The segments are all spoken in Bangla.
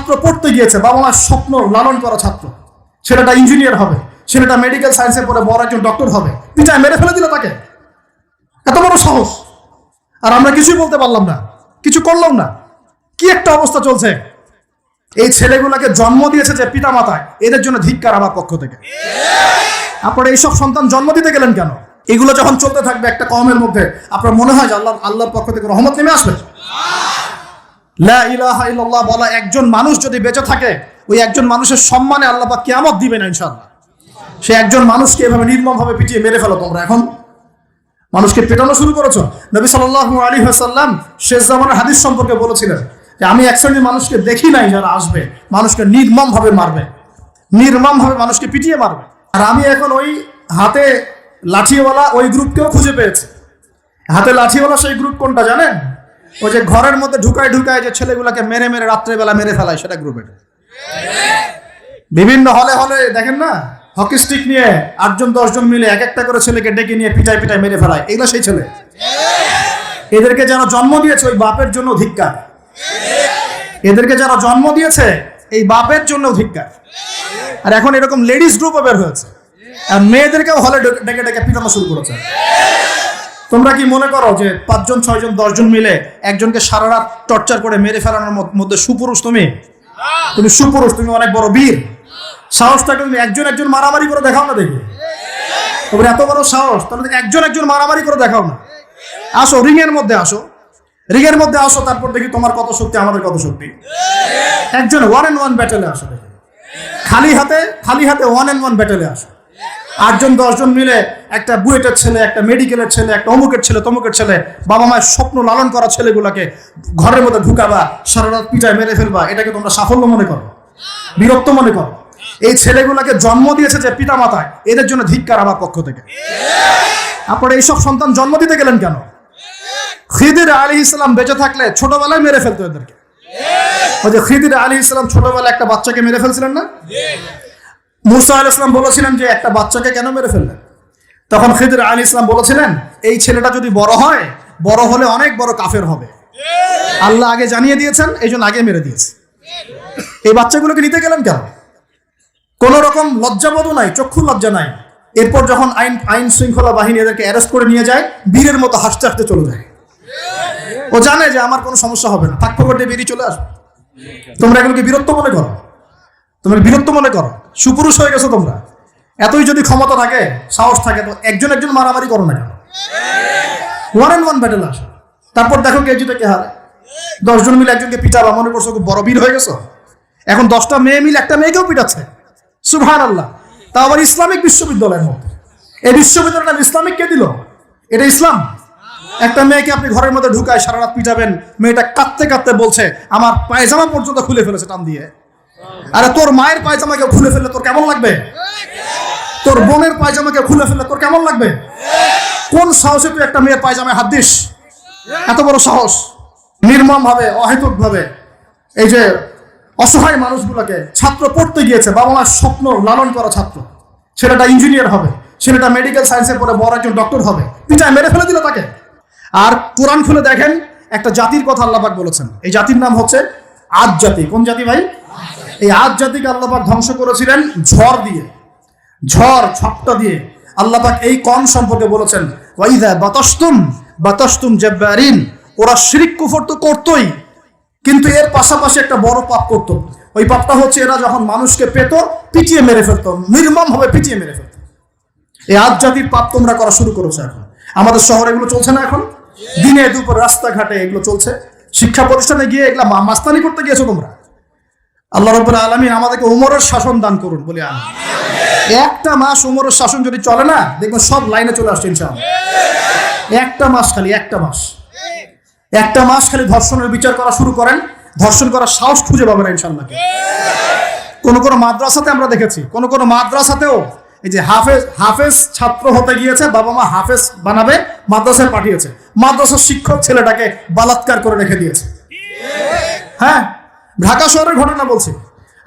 ছাত্র পড়তে গিয়েছে, বাবা মার স্বপ্ন লালন করা ছাত্র, ছেলেটা ইঞ্জিনিয়ার হবে, ছেলেটা মেডিকেল সায়েন্সে পড়ে বড় একজন ডক্টর হবে, পিটায় মেরে ফেলে দিল তাকে। এত বড় সাহস! আর আমরা কিছুই বলতে পারলাম না, কিছু করলাম না। কি একটা অবস্থা চলছে! এই ছেলেগুলোকে জন্ম দিয়েছে যে পিতা মাতায়, এদের জন্য ধিক্কার আমার পক্ষ থেকে। আপনারা এইসব সন্তান জন্ম দিতে গেলেন কেন? এগুলো যখন চলতে থাকবে একটা কওমের মধ্যে, আপনার মনে হয় যে আল্লাহর পক্ষ থেকে রহমত নেমে আসবে? লা ইলাহা ইল্লাল্লাহ বলা একজন মানুষ যদি বেঁচে থাকে, ওই একজন মানুষের সম্মানে আল্লাহ পাক কিয়ামত দিবেন ইনশাআল্লাহ। সে একজন মানুষকে এভাবে নির্মমভাবে পিটিয়ে মেরে ফেলো তোমরা। এখন মানুষকে পেটানো শুরু করেছো। নবী সাল্লাল্লাহু আলাইহি ওয়াসাল্লাম শেষ জামানার হাদিস সম্পর্কে বলেছিলেন যে আমি এক শ্রেণীর মানুষকে দেখি নাই যারা আসবে মানুষকে নির্মমভাবে মারবে, নির্মমভাবে মানুষকে পিটিয়ে মারবে। আর আমি এখন ওই হাতে লাঠিওয়ালা ওই গ্রুপকেও খুঁজে পেয়েছি। হাতে লাঠিওয়ালা সেই গ্রুপ কোনটা জানেন? ওই যে ঘরের মধ্যে ঢুকায় যে ছেলেগুলোকে মেরে মেরে রাত্রেবেলা মেরে ফেলায়, সেটা গ্রুপের। বিভিন্ন হলে হলে দেখেন না, হকি স্টিক নিয়ে 8জন 10জন মিলে এক একটা করে ছেলেকে ডেকে নিয়ে পিটায় পিটায় মেরে ফেলায়, এগুলো সেই ছেলে। এদেরকে যারা জন্ম দিয়েছে ওই বাপের জন্য ধিক্কার। এদেরকে যারা জন্ম দিয়েছে এই বাপের জন্য ধিক্কার। আর এখন এরকম লেডিস গ্রুপও বের হয়েছে, আর মেয়েদেরকেও হলে ডেকে ডেকে পিটানো শুরু করেছে। তোমরা কি মনে করো যে 5জন 6জন 10জন মিলে একজনকে সারা রাত টর্চার করে মেরে ফেলানোর মধ্যে সুপুরুষ? তুমি সুপুরুষ, তুমি অনেক বড় বীর। সাহসটাকে তুমি একজন মারামারি করে দেখাও না দেখি। তোমার এত বড় সাহস, তাহলে একজন মারামারি করে দেখাও না। আসো রিংয়ের মধ্যে আসো, রিংয়ের মধ্যে আসো, তারপর দেখি তোমার কত শক্তি আমাদের কত শক্তি। একজন 1-on-1 ব্যাটেলে আসো দেখি, খালি হাতে 1-on-1 ব্যাটেলে আসো। 8জন 10জন মিলে একটা বুয়েটের ছেলে, একটা মেডিকেলের ছেলে, একটা অমুকের ছেলে, তমুকের ছেলে, বাবা মায়ের স্বপ্ন লালন করা ছেলেগুলোকে ঘরের মধ্যে ঢুকাবা, সারা রাত পিটায় মেরে ফেলবা, এটাকে তোমরা সাফল্য মনে করো, বীরত্ব মনে করো? এই ছেলেগুলোকে জন্ম দিয়েছে যে পিতা মাতায়, এদের জন্য ধিক্কার আমার পক্ষ থেকে। আপনারা এইসব সন্তান জন্ম দিতে গেলেন কেন? খিদির আলাইহিস সালাম বেঁচে থাকলে ছোটবেলায় মেরে ফেলতো এদেরকে। ওই যে খিদির আলাইহিস সালাম ছোটবেলায় একটা বাচ্চাকে মেরে ফেলছিলেন না? মুসা আলাইহিস সালাম বলেছিলেন যে একটা বাচ্চাকে কেন মেরে ফেললেন? তখন খিদির আলাইহিস সালাম বলেছিলেন এই ছেলেটা যদি বড় হয়, বড় হলে অনেক বড় কাফের হবে। আল্লাহ আগে জানিয়ে দিয়েছেন, এই জন্য আগে মেরে দিয়েছে। এই বাচ্চাগুলোকে নিতে গেলেন কেন? কোন রকম লজ্জাবোধ নাই, চক্ষু লজ্জা নাই। এরপর যখন আইন শৃঙ্খলা বাহিনী এদেরকে অ্যারেস্ট করে নিয়ে যায়, বীরের মতো হাসতে হাসতে চলে যায়। ও জানে যে আমার কোনো সমস্যা হবে না, ফাঁক ফোকর দিয়ে বেরিয়ে চলে আসবে। তোমরা এগুলোকে বীরত্ব মনে করো, তোমরা বীরত্ব মনে করো, সুপুরুষ হয়ে গেছো তোমরা। এতই যদি ক্ষমতা থাকে, সাহস থাকে, তো একজন মারামারি করো না কেন? 1-on-1 ব্যাটেল আসো, তারপর দেখো কে জিতে কে হারে। 10জন মিলে একজনকে পিটাবা, মনে করছো খুব বড় বীর হয়ে গেছো। এখন 10টা মেয়ে মিলে একটা মেয়েকেও পিটাচ্ছে, সুবহানাল্লাহ। তা আবার ইসলামিক বিশ্ববিদ্যালয়ের মধ্যে। এই বিশ্ববিদ্যালয়টা ইসলামিক কে দিল? এটা ইসলাম? একটা মেয়েকে আপনি ঘরের মধ্যে ঢুকায় সারা রাত পিটাবেন, মেয়েটা কাঁদতে কাঁদতে বলছে আমার পায়জামা পর্যন্ত খুলে ফেলেছে টান দিয়ে। আরে তোর মায়ের পায়জামাকে খুলে ফেললে তোর কেমন লাগবে? তোর বোনের পায়জামাকে খুলে ফেললে তোর কেমন লাগবে? কোন সাহসে তুই একটা মেয়ের পায়জামায় হাত দিস? এত বড় সাহস! নির্মম ভাবে, অহেতুক ভাবে এই যে অসহায় মানুষগুলোকে, ছাত্র পড়তে গিয়েছে, বাবা মার স্বপ্ন লালন করা ছাত্র, ছেলেটা ইঞ্জিনিয়ার হবে, ছেলেটা মেডিকেল সায়েন্সে পড়ে বড় একজন ডক্টর হবে, পিটায় মেরে ফেলে দিল তাকে। আর কোরআন খুলে দেখেন, একটা জাতির কথা আল্লাহ পাক বলেছেন। এই জাতির নাম হচ্ছে আদ জাতি। কোন জাতি ভাই? এই আদ জাতিকে আল্লাহ পাক ধ্বংস করেছিলেন ঝড় দিয়ে, ঝড়টা দিয়ে। আল্লাহ পাক এই কম সম্পর্কে বলেছেন ওয়াইদা বাতাসতুম জাব্বারিন, ওরা শিরক কুফর তো করতোই, কিন্তু এর পাশাপাশি একটা বড় পাপ করত। ওই পাপটা হচ্ছে এরা যখন মানুষকে পেত, পিটিয়ে মেরে ফেলতো, নির্মম ভাবে পিটিয়ে মেরে ফেলতো। এই আদ জাতির পাপ তোমরা করা শুরু করেছো। এখন আমাদের শহরে এগুলো চলছে না? এখন দিনে দুপুর রাস্তাঘাটে এগুলো চলছে। শিক্ষা প্রতিষ্ঠানে গিয়ে এগুলা মাস্তানি করতে গিয়েছো তোমরা। আল্লাহ রাব্বুল আলামিন আমাদেরকে উমরের শাসন দান করুন বলি আমিন। একটা মাস উমরের শাসন যদি চলে না, দেখবেন সব লাইনে চলে আসছে ইনশাআল্লাহ। একটা মাস খালি ধর্ষণের বিচার করা শুরু করেন, ধর্ষণ করার সাহস খুঁজে পাবেন ইনশাআল্লাহ। কোন মাদ্রাসাতে আমরা দেখেছি, কোন মাদ্রাসাতেও এই যে হাফেজ ছাত্র হতে গিয়েছে, বাবা মা হাফেজ বানাবে, মাদ্রাসায় পাঠিয়েছে, মাদ্রাসার শিক্ষক ছেলেটাকে বালাৎকার করে রেখে দিয়েছে। হ্যাঁ, ঢাকা শহরের ঘটনা বলছি।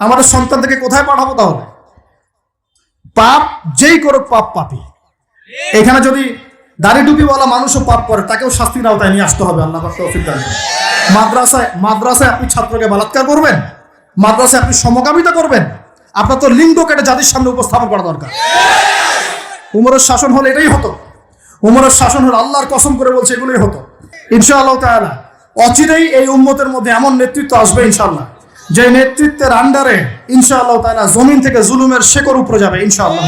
আমাদের সন্তানদেরকে কোথায় পাঠাবো তাহলে? পাপ যেই করুক, পাপী। এখানে যদি দাড়ি টুপিওয়ালা মানুষও পাপ করে, তাকেও শাস্তির আওতায় নিয়ে আসতে হবে। আল্লাহ পাক তৌফিক দান করুন। মাদ্রাসায় আপনি ছাত্রকে বালাৎকার করবেন? মাদ্রাসায় আপনি সমকামিতা করবেন? আপনার তো লিঙ্গ কেটে জাতির সামনে উপস্থাপন করা দরকার। উমরের শাসন হলে এটাই হতো। উমরের শাসন হলে আল্লাহর কসম করে বলছে এগুলোই হতো। ইনশাআল্লাহ তাআলা অচিরেই এই উম্মতের মধ্যে এমন নেতৃত্ব আসবে ইনশাআল্লাহ, যে নেতৃত্বের আন্ডারে ইনশাআল্লাহ তাআলা জমিন থেকে জুলুমের শেকড় উপরে যাবে ইনশাআল্লাহ।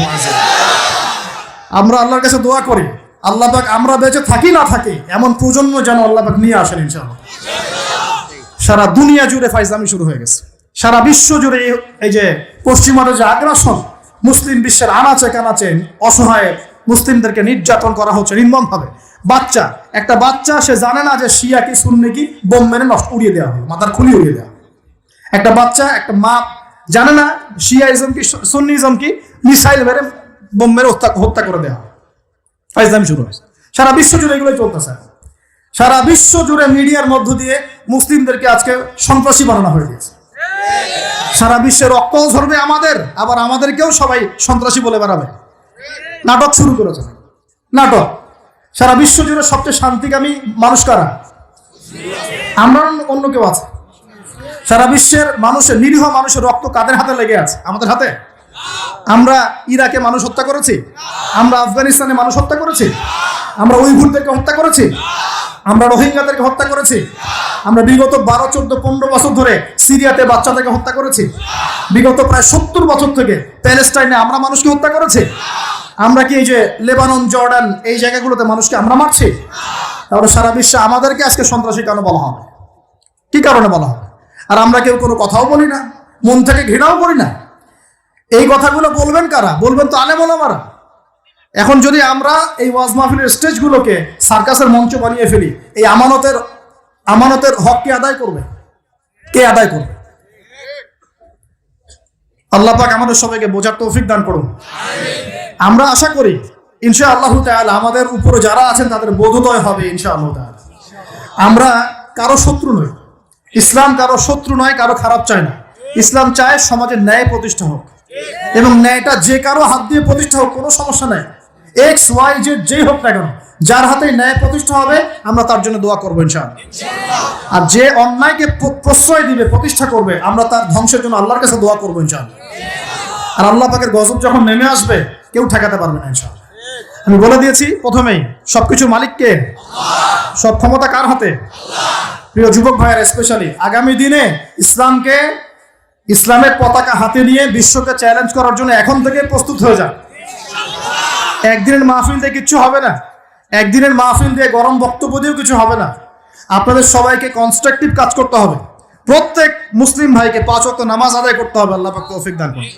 আমরা আল্লাহর কাছে দোয়া করি, আল্লাহ পাক আমরা বেঁচে থাকি না থাকি এমন প্রজন্ম যেন আল্লাহ পাক নিয়ে আসেন ইনশাআল্লাহ। সারা দুনিয়া জুড়ে ফাইজলামি শুরু হয়ে গেছে, সারা বিশ্ব জুড়ে এই যে পশ্চিমাদের যে আগ্রাসন, মুসলিম বিশ্বের আনাচে কানাচে অসহায় মুসলিমদেরকে নির্যাতন করা হচ্ছে নির্মমভাবে। একটা বাচ্চা সে জানে না যে শিয়া কি সুন্নি কি, বোম মেরে নষ্ট উড়িয়ে দেওয়া হয়, মাথার খুলি উড়িয়ে দেওয়া। একটা বাচ্চা, একটা মা জানে না শিয়াইজম কি সুন্নিজম কি, মিসাইল মেরে বোম মেরে হত্যা করে দেওয়া হয়। ফাইজলামি শুরু হয়েছে সারা বিশ্ব জুড়ে, এগুলোই চলতেছে। সারা বিশ্ব জুড়ে মিডিয়ার মধ্য দিয়ে মুসলিমদেরকে আজকে সন্ত্রাসী বানানো হয়ে গেছে। সারা বিশ্বে রক্ত ঝরবে আমাদের, আবার আমাদেরকেও সবাই সন্ত্রাসী বলে বেড়াবে। নাটক শুরু করেছে, নাটক। সারা বিশ্ব জুড়ে সবচেয়ে শান্তিকামী মানুষ কারা? আমরা, অন্য কেউ আছে? সারা বিশ্বের মানুষের, নিরীহ মানুষের রক্ত কাদের হাতে লেগে আছে? আমাদের হাতে। আমরা ইরাকে মানুষ হত্যা করেছি, আমরা আফগানিস্তানে মানুষ হত্যা করেছি, আমরা উইঘুরদেরকে হত্যা করেছি, আমরা রোহিঙ্গাদেরকে হত্যা করেছি, আমরা বিগত 12, 14, 15 বছর ধরে সিরিয়াতে বাচ্চাদেরকে হত্যা করেছি, বিগত প্রায় 70 বছর থেকে প্যালেস্টাইনে আমরা মানুষকে হত্যা করেছি। আমরা কি এই যে লেবানন, জর্ডান এই জায়গাগুলোতে মানুষকে আমরা মারছি? তাহলে সারা বিশ্বে আমাদেরকে আজকে সন্ত্রাসী কেন বলা হবে? কি কারণে বলা হবে? আর আমরা কেউ কোনো কথাও বলি না, মন থেকে ঘৃণাও করি না। এই কথাগুলো বলবেন কারা? বলবেন তো আলেম ওলামারা। এখন যদি আমরা এই ওয়াজ মাহফিলের স্টেজগুলোকে সার্কাসের মঞ্চ বানিয়ে ফেলি, এই আমানতের হক কে আদায় করবে? কে আদায় করবে? আল্লাহ পাক আমাদের সবাইকে বোঝার তৌফিক দান করুন। আমরা আশা করি ইনশাআল্লাহ তাআলা আমাদের উপরে যারা আছেন তাদের বোধোদয় হবে ইনশাআল্লাহ তাআলা। আমরা কারো শত্রু নই, ইসলাম কারো শত্রু নয়, কারো খারাপ চায় না। ইসলাম চায় সমাজের ন্যায় প্রতিষ্ঠা হোক, এবং ন্যায়টা যে কারো হাত দিয়ে প্রতিষ্ঠা হোক, কোনো সমস্যা নাই। এক্স ওয়াই জেড যেই হোক না কেন, যার হাতে ন্যায় প্রতিষ্ঠা হবে আমরা তার জন্য দোয়া করবো ইনশাআল্লাহ। আর যে অন্যায়কে প্রশ্রয় দিবে, প্রতিষ্ঠা করবে, আমরা তার ধ্বংসের জন্য আল্লাহর কাছে দোয়া করবো ইনশাআল্লাহ। আর আল্লাহ পাকের গজব যখন নেমে আসবে কেউ ঠেকাতে পারবে না ইনশাআল্লাহ। আমি বলে দিয়েছি প্রথমেই, সবকিছুর মালিক কে? সব ক্ষমতা কার হাতে? প্রিয় যুবক ভাইয়েরা, স্পেশালি আগামী দিনে ইসলামের পতাকা হাতে নিয়ে বিশ্বকে চ্যালেঞ্জ করার জন্য এখন থেকে প্রস্তুত হয়ে যান। একদিনের মাহফিল দিয়ে কিচ্ছু হবে না, একদিনের মাহফিল দিয়ে গরম বক্তব্য দিয়েও কিছু হবে না। আপনাদের সবাইকে কনস্ট্রাকটিভ কাজ করতে হবে। প্রত্যেক মুসলিম ভাইকে 5 ওয়াক্ত নামাজ আদায় করতে হবে, আল্লাহ পাক তৌফিক দান করুন।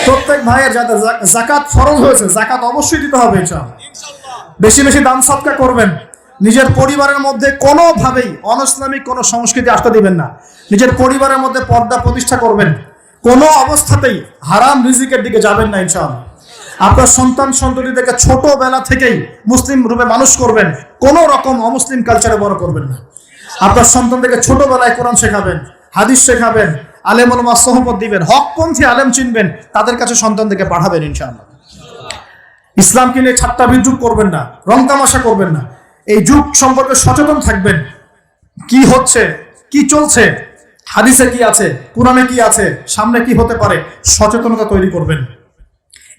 প্রত্যেক ভাইয়ের যাদের যাকাত ফরজ হয়েছে, যাকাত অবশ্যই দিতে হবে ইনশাআল্লাহ। বেশি বেশি দান সদকা করবেন। নিজের পরিবারের মধ্যে কোনোভাবেই অনইসলামিক কোনো সংস্কৃতি আসতে দিবেন না। নিজের পরিবারের মধ্যে পর্দা প্রতিষ্ঠা করবেন। কোনো অবস্থাতেই হারাম রিজিকের দিকে যাবেন না ইনশাআল্লাহ। আপনার সন্তান সন্ততিদেরকে ছোটবেলা থেকেই মুসলিম রূপে মানুষ করবেন, কোনো রকম অমুসলিম কালচারে বড় করবেন না। আপনার সন্তানদেরকে ছোটবেলায় কোরআন শেখাবেন, হাদিস শেখাবেন, আলেম ওলামা সোহবত দিবেন, হকপন্থী আলেম চিনবেন, তাদের কাছে সন্তানদেরকে পাঠাবেন ইনশাআল্লাহ। ইসলামকে নিয়ে ঠাট্টা বিদ্রুপ করবেন না, রং তামাশা করবেন না। এই যুগ সম্পর্কে সচেতন থাকবেন। কি হচ্ছে, কি চলছে, হাদিসে কি আছে, কুরআনে কি আছে, সামনে কি হতে পারে, সচেতনতা তৈরি করবেন।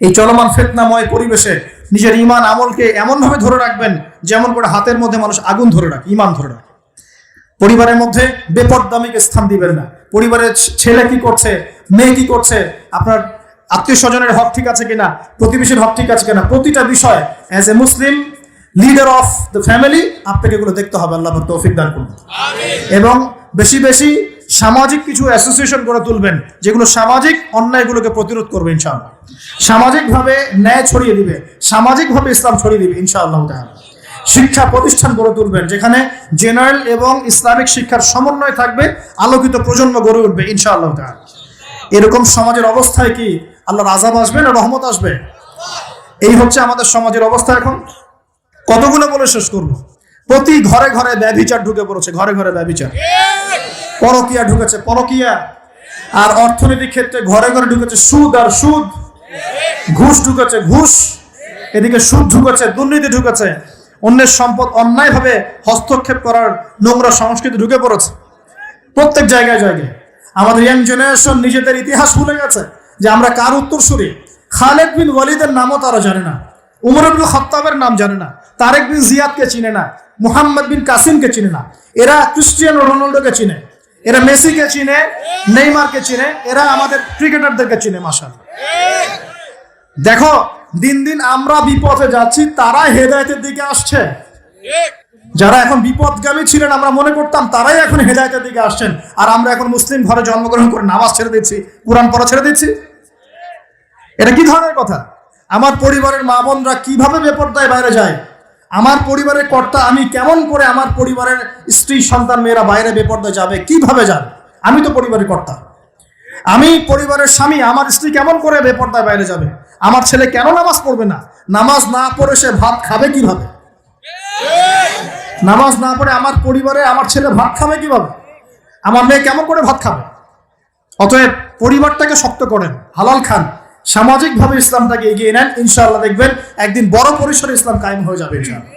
এই চলমান ফিতনাময় পরিবেশে নিজের ঈমান আমলকে এমনভাবে ধরে রাখবেন যেমন করে হাতের মধ্যে মানুষ আগুন ধরে রাখে, ঈমান ধরে রাখে। পরিবারের মধ্যে বেপরদামিকে স্থান দিবেন না। পরিবারের ছেলে কি করছে, মেয়ে কি করছে, আপনার আত্মীয় স্বজনের হক ঠিক আছে কিনা, প্রতিবেশীর হক ঠিক আছে কিনা, প্রতিটা বিষয় as a Muslim leader of the family আপনাকে এগুলো দেখতে হবে। আল্লাহ পাক তৌফিক দান করুন। এবং বেশি বেশি সামাজিক কিছু অ্যাসোসিয়েশন করে তুলবেন যেগুলো সামাজিক অন্যায়গুলোকে প্রতিরোধ করবে ইনশাআল্লাহ। সামাজিকভাবে ন্যায় ছড়িয়ে দিবে, সামাজিকভাবে ইসলাম ছড়িয়ে দিবে ইনশাআল্লাহ তাআলা। শিক্ষা প্রতিষ্ঠান গড়ে তুলবেন যেখানে জেনারেল এবং ইসলামিক শিক্ষার সমন্বয় থাকবে, আলোকিত প্রজন্ম গড়ে উঠবে ইনশাআল্লাহ তাআলা। এরকম সমাজের অবস্থায় কি আল্লাহর আযাব আসবে না রহমত আসবে? এই হচ্ছে আমাদের সমাজের অবস্থা। এখন কতগুলো বলে শেষ করব। প্রতি ঘরে ঘরে ব্যভিচার ঢুকে পড়েছে, ঘরে ঘরে ব্যভিচার, পরকিয়া ঢুকেছে, পরকিয়া। আর অর্থনৈতিক ক্ষেত্রে ঘরে ঘরে ঢুকেছে সুদ আর সুদ, ঘুষ ঢুকেছে ঘুষ, এদিকে সুদ ঢুকেছে, দুর্নীতি ঢুকেছে, অন্যের সম্পদ অন্যায়ভাবে হস্তক্ষেপ করার নোংরা সংস্কৃতি ঢুকে পড়েছে প্রত্যেক জায়গায় জায়গায়। আমাদের ইয়াং জেনারেশন নিজেদের ইতিহাস ভুলে গেছে যে আমরা কার উত্তরসূরি। খালেদ বিন ওয়ালিদের নামও তারা জানে না, উমর ইবনে খাত্তাবের নাম জানে না, তারেক বিন জিয়াদকে চিনে না, মুহাম্মদ বিন কাসিমকে চিনে না। এরা ক্রিস্টিয়ানো রোনাল্ডোকে চিনে, এরা মেসিকে চিনে, নেইমারকে চিনে, এরা আমাদের ক্রিকেটারদেরকে চিনে। মাশাআল্লাহ, দেখো দিন দিন আমরা বিপথে যাচ্ছি, তারা হেদায়েতের দিকে আসছে। যারা এখন বিপদগামী ছিলেন আমরা মনে করতাম তারাই এখন হেদায়েতের দিকে আসছেন, আর আমরা এখন মুসলিম ঘরে জন্মগ্রহণ করে নামাজ ছেড়ে দিচ্ছি, কোরআন পড়া ছেড়ে দিচ্ছি। এটা কি ধরনের কথা? আমার পরিবারের মা বোনরা কিভাবে বেপরদায় বাইরে যায়? আমার পরিবারের কর্তা আমি কেমন করে আমার পরিবারের স্ত্রী সন্তান মেয়েরা বাইরে বেপরদায় যাবে, কিভাবে যাবে? আমি তো পরিবারের কর্তা, আমি পরিবারের স্বামী, আমার স্ত্রী কেমন করে বেপরদায় বাইরে যাবে? আমার ছেলে কেন নামাজ পড়বে না? নামাজ না পড়ে সে ভাত খাবে কিভাবে? নামাজ না পড়ে আমার পরিবারে আমার ছেলে ভাত খাবে কিভাবে? আমার মেয়ে কেমন করে ভাত খাবে? অতএব পরিবারটাকে শক্ত করেন, হালাল খান, সামাজিকভাবে ইসলামটাকে এগিয়ে নেন, ইনশাআল্লাহ দেখবেন একদিন বড় পরিসরে ইসলাম কায়েম হয়ে যাবে ইনশাআল্লাহ।